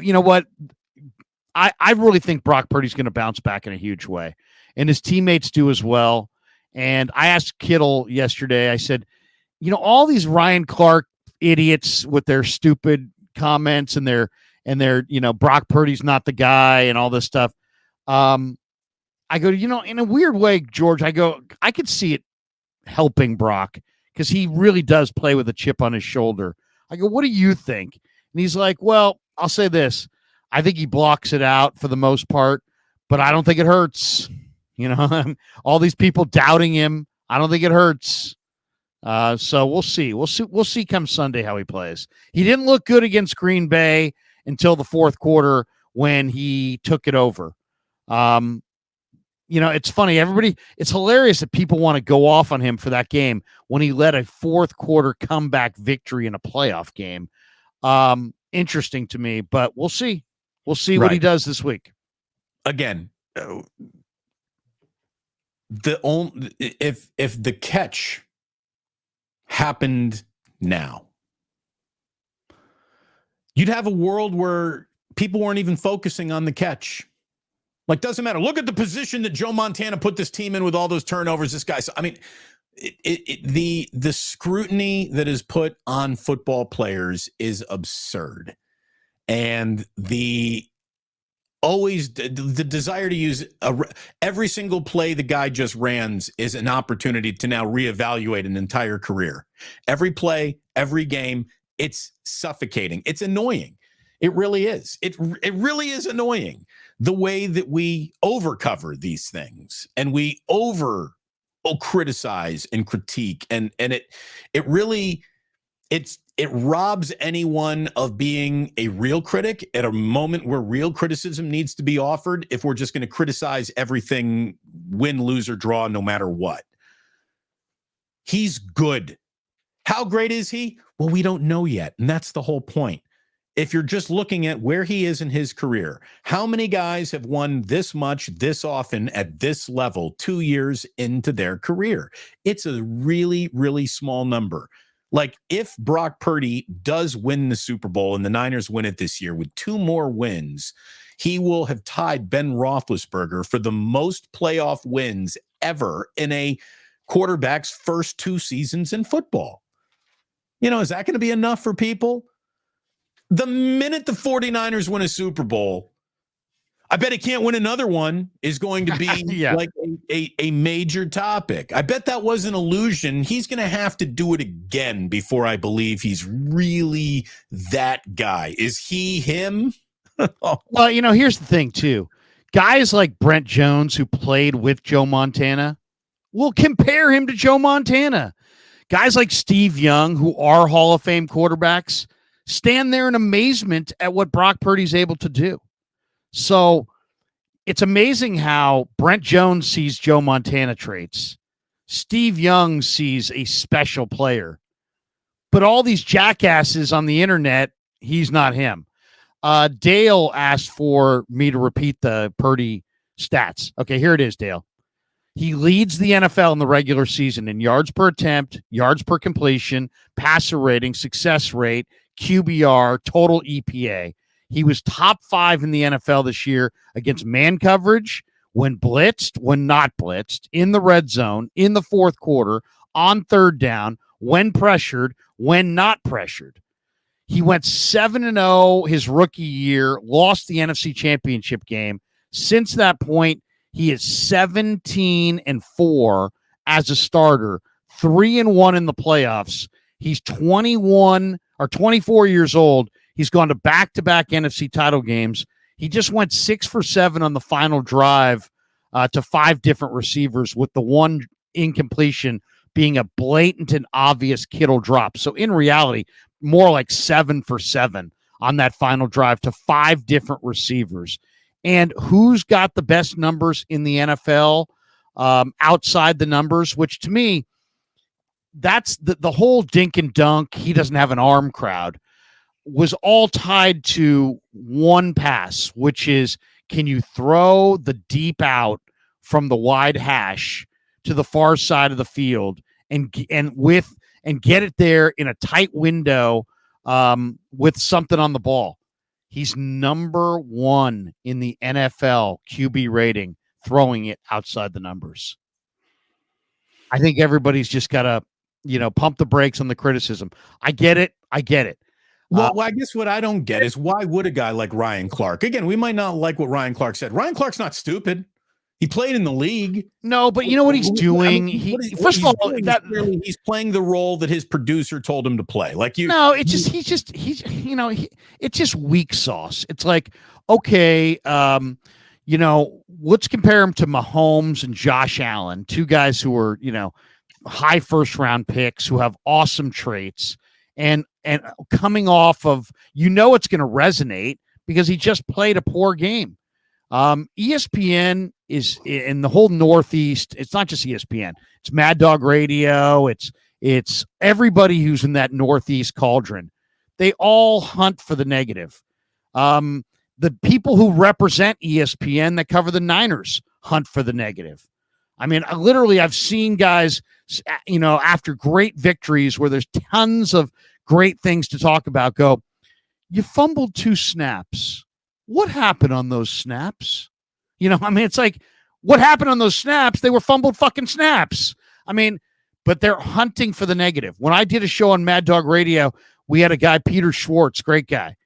you know what? I really think Brock Purdy's going to bounce back in a huge way, and his teammates do as well. And I asked Kittle yesterday, I said, all these Ryan Clark idiots with their stupid comments and their Brock Purdy's not the guy and all this stuff. I go, in a weird way, George, I could see it helping Brock because he really does play with a chip on his shoulder. I go, what do you think? And he's like, well, I'll say this. I think he blocks it out for the most part, but I don't think it hurts. All these people doubting him. I don't think it hurts. So we'll see. We'll see come Sunday how he plays. He didn't look good against Green Bay until the fourth quarter when he took it over. It's funny. It's hilarious that people want to go off on him for that game when he led a fourth quarter comeback victory in a playoff game. Interesting to me, but we'll see. We'll see what he does this week. Again, if the catch happened now, you'd have a world where people weren't even focusing on the catch. Like, doesn't matter. Look at the position that Joe Montana put this team in with all those turnovers. This guy. So, I mean, the scrutiny that is put on football players is absurd. And the desire to use every single play the guy just ran is an opportunity to now reevaluate an entire career. Every play, every game, it's suffocating. It's annoying. It really is. It really is annoying the way that we overcover these things and we criticize and critique, and it robs anyone of being a real critic at a moment where real criticism needs to be offered. If we're just going to criticize everything, win, lose, or draw, no matter what. He's good. How great is he? Well, we don't know yet, and that's the whole point. If you're just looking at where he is in his career, how many guys have won this much, this often, at this level 2 years into their career? It's a really, really small number. Like, if Brock Purdy does win the Super Bowl and the Niners win it this year with 2 more wins, he will have tied Ben Roethlisberger for the most playoff wins ever in a quarterback's first 2 seasons in football. Is that going to be enough for people? The minute the 49ers win a Super Bowl, I bet he can't win another one is going to be like a major topic. I bet that was an illusion. He's going to have to do it again before I believe he's really that guy. Is he him? Well, here's the thing, too. Guys like Brent Jones, who played with Joe Montana, will compare him to Joe Montana. Guys like Steve Young, who are Hall of Fame quarterbacks, stand there in amazement at what Brock Purdy's able to do. So it's amazing how Brent Jones sees Joe Montana traits. Steve Young sees a special player. But all these jackasses on the internet, he's not him. Dale asked for me to repeat the Purdy stats. Okay, here it is, Dale. He leads the NFL in the regular season in yards per attempt, yards per completion, passer rating, success rate, QBR, total EPA. He was top 5 in the NFL this year against man coverage, when blitzed, when not blitzed, in the red zone, in the fourth quarter, on third down, when pressured, when not pressured. He went 7-0 his rookie year, lost the NFC Championship game. Since that point, he is 17-4 as a starter, 3-1 in the playoffs. He's 24 years old. He's gone to back-to-back NFC title games. He just went 6 for 7 on the final drive to 5 different receivers, with the one incompletion being a blatant and obvious Kittle drop. So in reality, more like 7 for 7 on that final drive to 5 different receivers. And who's got the best numbers in the NFL outside the numbers, which to me, that's the whole dink and dunk, he doesn't have an arm crowd, was all tied to one pass, which is, can you throw the deep out from the wide hash to the far side of the field and get it there in a tight window with something on the ball? He's number 1 in the NFL QB rating, throwing it outside the numbers. I think everybody's just got to, pump the brakes on the criticism. I get it. Well, I guess what I don't get is why would a guy like Ryan Clark, again, we might not like what Ryan Clark said. Ryan Clark's not stupid. He played in the league. No, but you know what he's doing? First of all, he's playing the role that his producer told him to play. It's just weak sauce. It's like, okay, let's compare him to Mahomes and Josh Allen, 2 guys who are, high first round picks who have awesome traits and coming off of, it's going to resonate because he just played a poor game. ESPN is in the whole Northeast. It's not just ESPN. It's Mad Dog Radio. It's everybody who's in that Northeast cauldron. They all hunt for the negative. The people who represent ESPN that cover the Niners hunt for the negative. I mean, I've seen guys, after great victories where there's tons of great things to talk about, go, you fumbled 2 snaps. What happened on those snaps? It's like, what happened on those snaps? They were fumbled fucking snaps. But they're hunting for the negative. When I did a show on Mad Dog Radio, we had a guy, Peter Schwartz, great guy.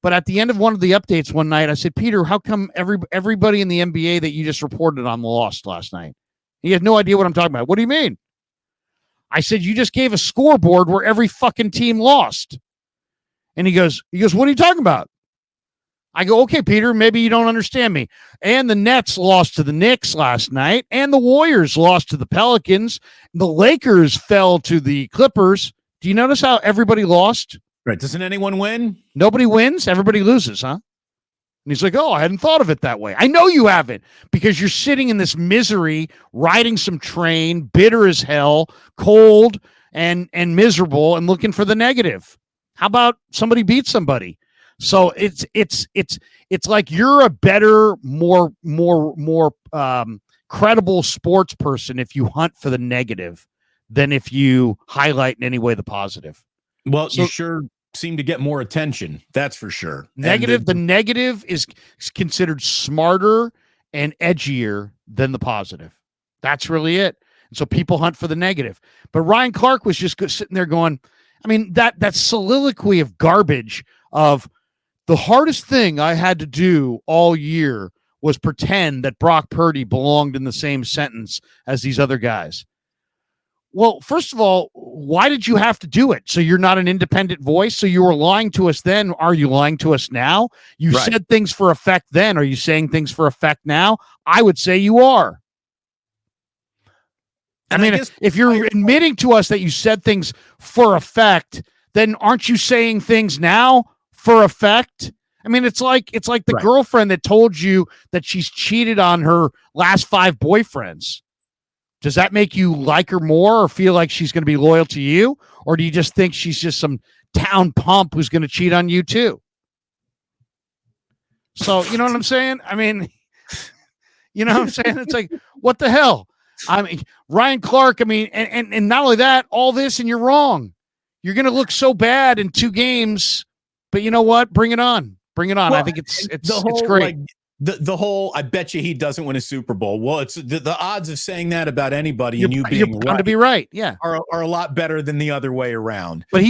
But at the end of one of the updates one night, I said, Peter, how come everybody in the NBA that you just reported on lost last night? He had no idea what I'm talking about. What do you mean? I said, you just gave a scoreboard where every fucking team lost. And he goes, what are you talking about? I go, okay, Peter, maybe you don't understand me. And the Nets lost to the Knicks last night, and the Warriors lost to the Pelicans. The Lakers fell to the Clippers. Do you notice how everybody lost? Right. Doesn't anyone win? Nobody wins. Everybody loses, huh? And he's like, oh, I hadn't thought of it that way. I know you haven't, because you're sitting in this misery, riding some train, bitter as hell, cold and miserable, and looking for the negative. How about somebody beat somebody? So it's like you're a better, more credible sports person if you hunt for the negative than if you highlight in any way the positive. Well, you sure seem to get more attention. That's for sure. The negative is considered smarter and edgier than the positive. That's really it. And so people hunt for the negative. But Ryan Clark was just sitting there going, that soliloquy of garbage of, the hardest thing I had to do all year was pretend that Brock Purdy belonged in the same sentence as these other guys. Well, first of all, why did you have to do it? So you're not an independent voice? So you were lying to us then. Are you lying to us now? You said things for effect then. Are you saying things for effect now? I would say you are. If you're admitting to us that you said things for effect, then aren't you saying things now for effect? It's like the girlfriend that told you that she's cheated on her last 5 boyfriends. Does that make you like her more or feel like she's going to be loyal to you? Or do you just think she's just some town pump who's going to cheat on you too? So, you know what I'm saying? You know what I'm saying? It's like, what the hell? Ryan Clark, and not only that, all this, and you're wrong. You're going to look so bad in 2 games. But you know what? Bring it on. Well, I think it's great. The whole, I bet you he doesn't win a Super Bowl. Well, it's the odds of saying that about anybody and you being right to be right, yeah, are a lot better than the other way around. But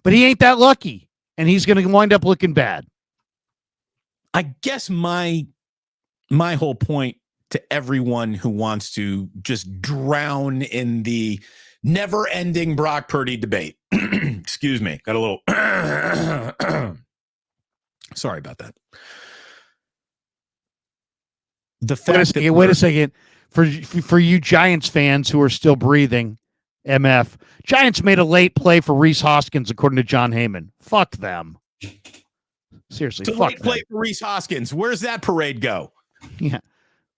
but he ain't that lucky, and he's gonna wind up looking bad. I guess my whole point to everyone who wants to just drown in the never-ending Brock Purdy debate. Excuse me, got a little sorry about that. Wait a second. For you Giants fans who are still breathing, MF, Giants made a late play for Reese Hoskins, according to John Heyman. Fuck them. Seriously, it's a fuck late play for Reese Hoskins. Where's that parade go? Yeah,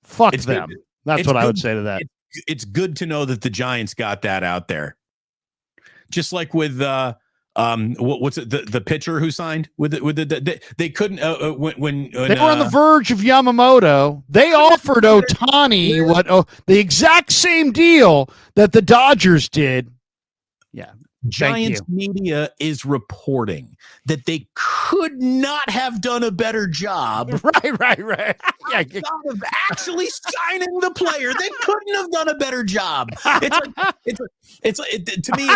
fuck them. That's what I would say to that. It's good to know that the Giants got that out there. Just like with what's it, the pitcher who signed with they couldn't when they were on the verge of Yamamoto. They offered Ohtani the exact same deal that the Dodgers did. Yeah, Giants media is reporting that they could not have done a better job. Right. Yeah. Of actually signing the player, they couldn't have done a better job. To me,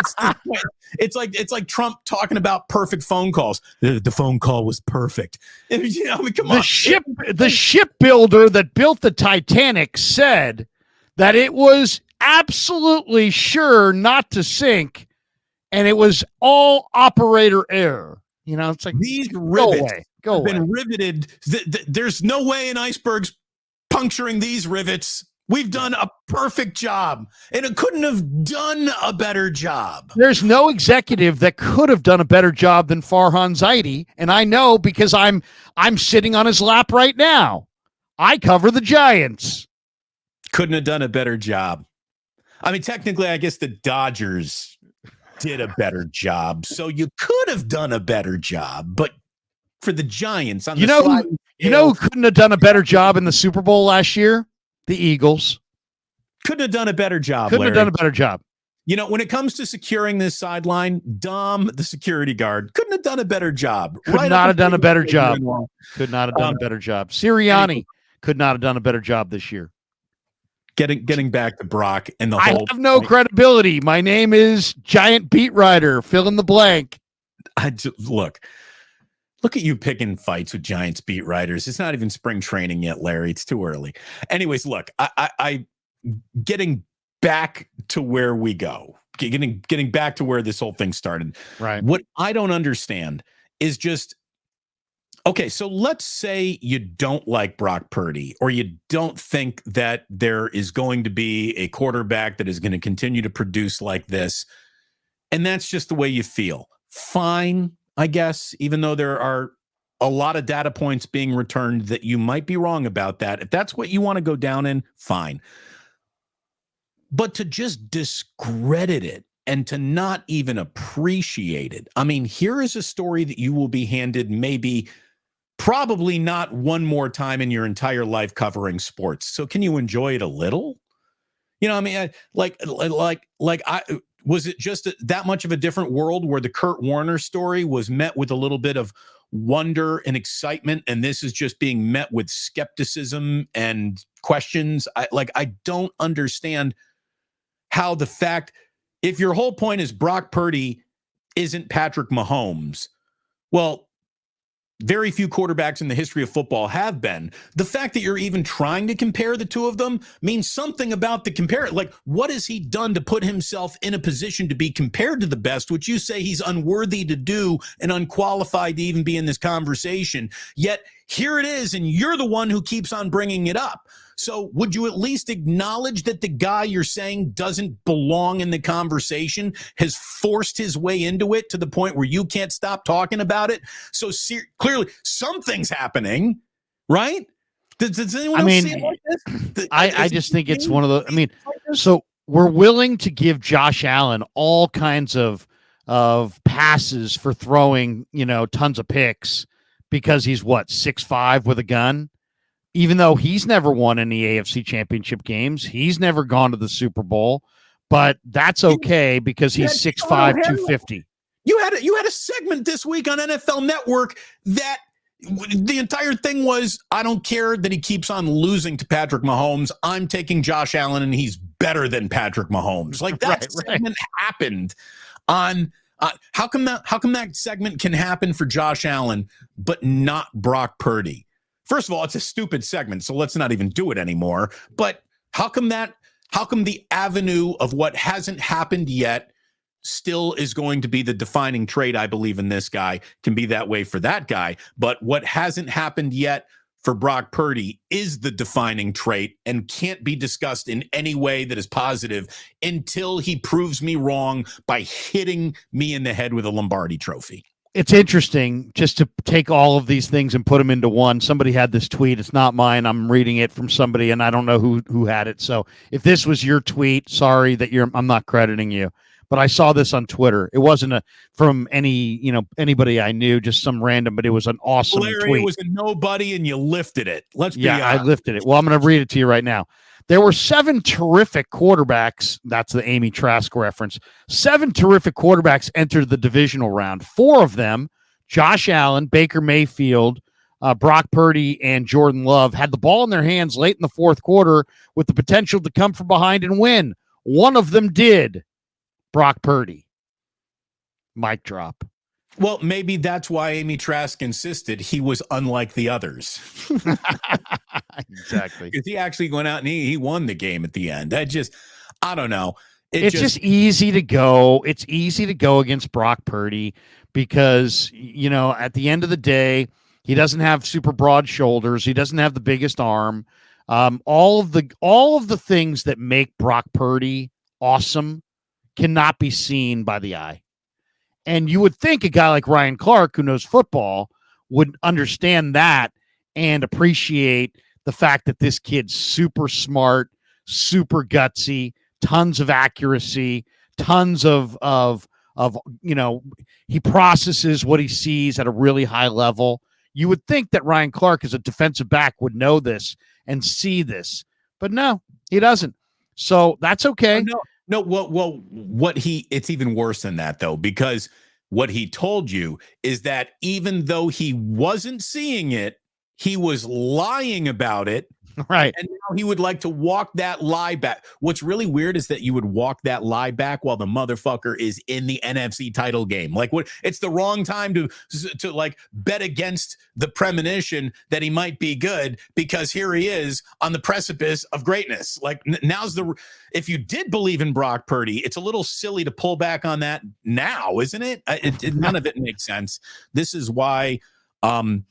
it's like Trump talking about perfect phone calls. The phone call was perfect. You know, I mean, come on. The shipbuilder that built the Titanic said that it was absolutely sure not to sink. And it was all operator error. You know, it's like, these rivets have been riveted. There's no way an iceberg's puncturing these rivets. We've done a perfect job, and it couldn't have done a better job. There's no executive that could have done a better job than Farhan Zaidi, and I know because I'm sitting on his lap right now. I cover the Giants. Couldn't have done a better job. I mean, technically, I guess the Dodgers did a better job, so you could have done a better job. But for the Giants, who couldn't have done a better job in the Super Bowl last year? The Eagles couldn't have done a better job. Couldn't have done a better job. You know, when it comes to securing this sideline, Dom, the security guard, couldn't have done a better job. Could not have done a better job. Could not have done a better job. Sirianni could not have done a better job this year. Getting back to Brock and I have no credibility. My name is Giant Beat Writer. Fill in the blank. Look at you picking fights with Giants beat writers. It's not even spring training yet, Larry. It's too early. Anyways, look, I getting back to where we go. Getting back to where this whole thing started. Right. What I don't understand is just, okay, so let's say you don't like Brock Purdy, or you don't think that there is going to be a quarterback that is going to continue to produce like this, and that's just the way you feel. Fine, I guess, even though there are a lot of data points being returned that you might be wrong about that. If that's what you want to go down in, fine. But to just discredit it and to not even appreciate it. I mean, here is a story that you will be handed probably not one more time in your entire life covering sports. So can you enjoy it a little? You know, I mean, was it just that much of a different world where the Kurt Warner story was met with a little bit of wonder and excitement, and this is just being met with skepticism and questions? I don't understand how the fact, if your whole point is Brock Purdy isn't Patrick Mahomes, well, very few quarterbacks in the history of football have been. The fact that you're even trying to compare the two of them means something about the compare. Like, what has he done to put himself in a position to be compared to the best, which you say he's unworthy to do and unqualified to even be in this conversation? Yet here it is, and you're the one who keeps on bringing it up. So would you at least acknowledge that the guy you're saying doesn't belong in the conversation has forced his way into it to the point where you can't stop talking about it? So clearly something's happening, right? Does anyone else see it like this? I just think it's one of those. I mean, so we're willing to give Josh Allen all kinds of passes for throwing, tons of picks because he's 6'5" with a gun. Even though he's never won any AFC championship games, he's never gone to the Super Bowl, but that's okay because he's 6'5", 250. You had a segment this week on NFL Network that the entire thing was, I don't care that he keeps on losing to Patrick Mahomes. I'm taking Josh Allen and he's better than Patrick Mahomes. Like that segment happened on how come that segment can happen for Josh Allen but not Brock Purdy? First of all, it's a stupid segment, so let's not even do it anymore. But how come the avenue of what hasn't happened yet still is going to be the defining trait, I believe, in this guy, can be that way for that guy. But what hasn't happened yet for Brock Purdy is the defining trait and can't be discussed in any way that is positive until he proves me wrong by hitting me in the head with a Lombardi trophy. It's interesting just to take all of these things and put them into one. Somebody had this tweet. It's not mine. I'm reading it from somebody, and I don't know who had it. So if this was your tweet, sorry that I'm not crediting you. But I saw this on Twitter. It wasn't from anybody I knew, just some random, but it was an awesome tweet. It was a nobody, and you lifted it. Let's be honest. I lifted it. Well, I'm going to read it to you right now. There were 7 terrific quarterbacks. That's the Amy Trask reference. 7 terrific quarterbacks entered the divisional round. 4 of them, Josh Allen, Baker Mayfield, Brock Purdy, and Jordan Love, had the ball in their hands late in the fourth quarter with the potential to come from behind and win. One of them did, Brock Purdy. Mic drop. Well, maybe that's why Amy Trask insisted he was unlike the others. Exactly. Because he actually went out and he won the game at the end. I don't know. It's just easy to go. It's easy to go against Brock Purdy because, at the end of the day, he doesn't have super broad shoulders. He doesn't have the biggest arm. All of the things that make Brock Purdy awesome cannot be seen by the eye. And you would think a guy like Ryan Clark, who knows football, would understand that and appreciate the fact that this kid's super smart, super gutsy, tons of accuracy, tons of he processes what he sees at a really high level. You would think that Ryan Clark, as a defensive back, would know this and see this, but no, he doesn't. So that's okay. No, it's even worse than that, though, because what he told you is that even though he wasn't seeing it, he was lying about it. Right. And now he would like to walk that lie back. What's really weird is that you would walk that lie back while the motherfucker is in the NFC title game. Like, what? It's the wrong time to like bet against the premonition that he might be good, because here he is on the precipice of greatness. Like, if you did believe in Brock Purdy, it's a little silly to pull back on that now, isn't it? None of it makes sense. This is why. Ryan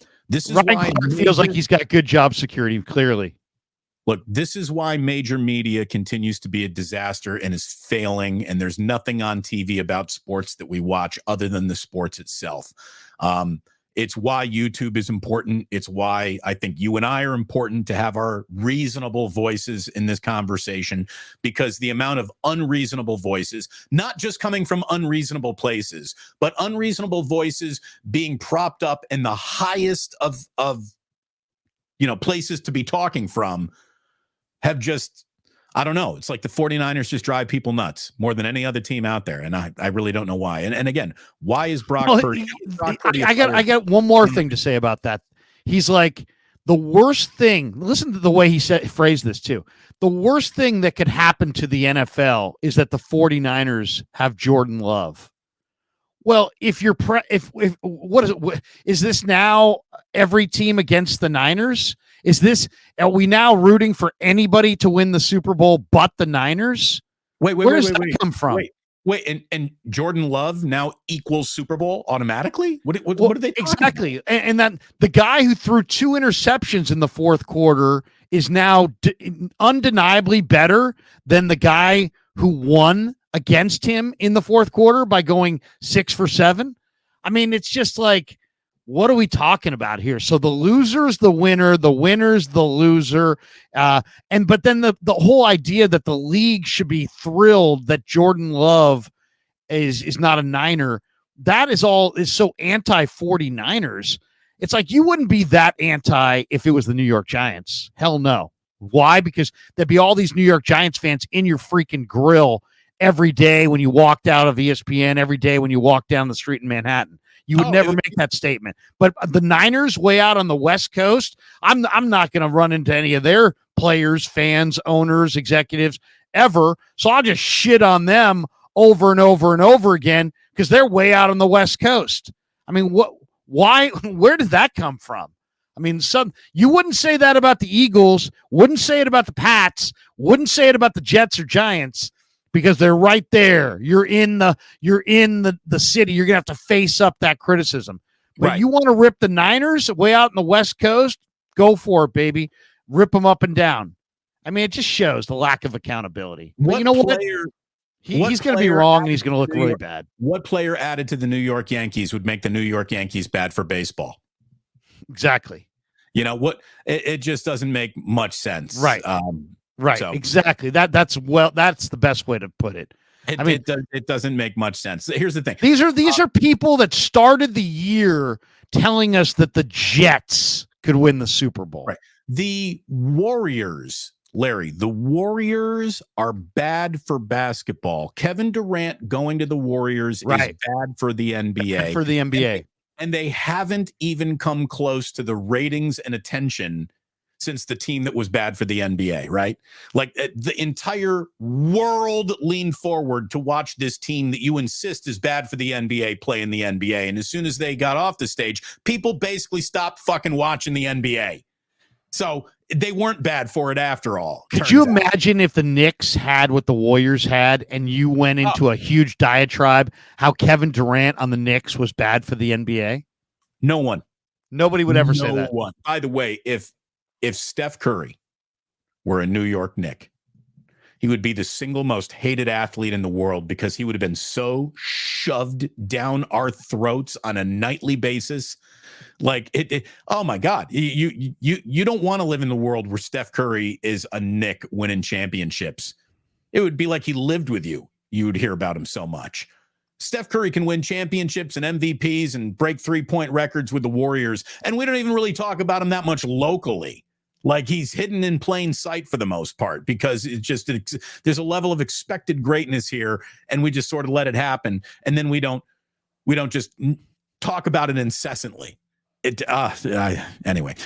Clark feels like he's got good job security, clearly. Look, this is why major media continues to be a disaster and is failing, and there's nothing on TV about sports that we watch other than the sports itself. It's why YouTube is important. It's why I think you and I are important to have our reasonable voices in this conversation, because the amount of unreasonable voices, not just coming from unreasonable places, but unreasonable voices being propped up in the highest of places to be talking from, have just, I don't know. It's like the 49ers just drive people nuts more than any other team out there. And I really don't know why. And again, why is Brock Purdy? I got one more thing to say about that. He's like, the worst thing, listen to the way he phrased this too. The worst thing that could happen to the NFL is that the 49ers have Jordan Love. Well, if what is it? Is this now every team against the Niners? Are we now rooting for anybody to win the Super Bowl but the Niners? Where does that come from? Wait, and Jordan Love now equals Super Bowl automatically? What are they exactly? And that the guy who threw 2 interceptions in the fourth quarter is now undeniably better than the guy who won against him in the fourth quarter by going 6 for 7. I mean, it's just like, what are we talking about here? So the loser's the winner, the winner's the loser. But then the whole idea that the league should be thrilled that Jordan Love is not a Niner, that is so anti-49ers. It's like, you wouldn't be that anti if it was the New York Giants. Hell no. Why? Because there'd be all these New York Giants fans in your freaking grill every day when you walked out of ESPN, every day when you walked down the street in Manhattan. You would never make that statement. But the Niners way out on the West Coast, I'm not going to run into any of their players, fans, owners, executives ever. So I'll just shit on them over and over and over again because they're way out on the West Coast. I mean, why? Where did that come from? I mean, you wouldn't say that about the Eagles, wouldn't say it about the Pats, wouldn't say it about the Jets or Giants, because they're right there. You're in the city. You're gonna have to face up that criticism. But right. You want to rip the Niners way out in the West Coast? Go for it, baby. Rip them up and down. I mean, it just shows the lack of accountability. But you know what? He's going to be wrong, and he's going to look really bad. What player added to the New York Yankees would make the New York Yankees bad for baseball? Exactly. You know what? It just doesn't make much sense. Right. Right. So. Exactly. That's the best way to put it. It doesn't make much sense. Here's the thing. These are people that started the year telling us that the Jets could win the Super Bowl. Right. The Warriors Larry, the Warriors are bad for basketball. Kevin Durant going to the Warriors Right. is bad for the NBA. Bad for the NBA. And they haven't even come close to the ratings and attention since the team that was bad for the NBA, right? Like the entire world leaned forward to watch this team that you insist is bad for the NBA play in the NBA. And as soon as they got off the stage, people basically stopped fucking watching the NBA. So they weren't bad for it after all. Could you imagine if the Knicks had what the Warriors had and you went into a huge diatribe how Kevin Durant on the Knicks was bad for the NBA? No one. Nobody would ever say that. No one. By the way, if Steph Curry were a New York Knick, he would be the single most hated athlete in the world because he would have been so shoved down our throats on a nightly basis. Like oh my God, you don't want to live in the world where Steph Curry is a Knick winning championships. It would be like he lived with you. You would hear about him so much. Steph Curry can win championships and MVPs and break 3-point records with the Warriors. And we don't even really talk about him that much locally. Like he's hidden in plain sight for the most part because it's just there's a level of expected greatness here, and we just sort of let it happen, and then we don't just talk about it incessantly. Anyway,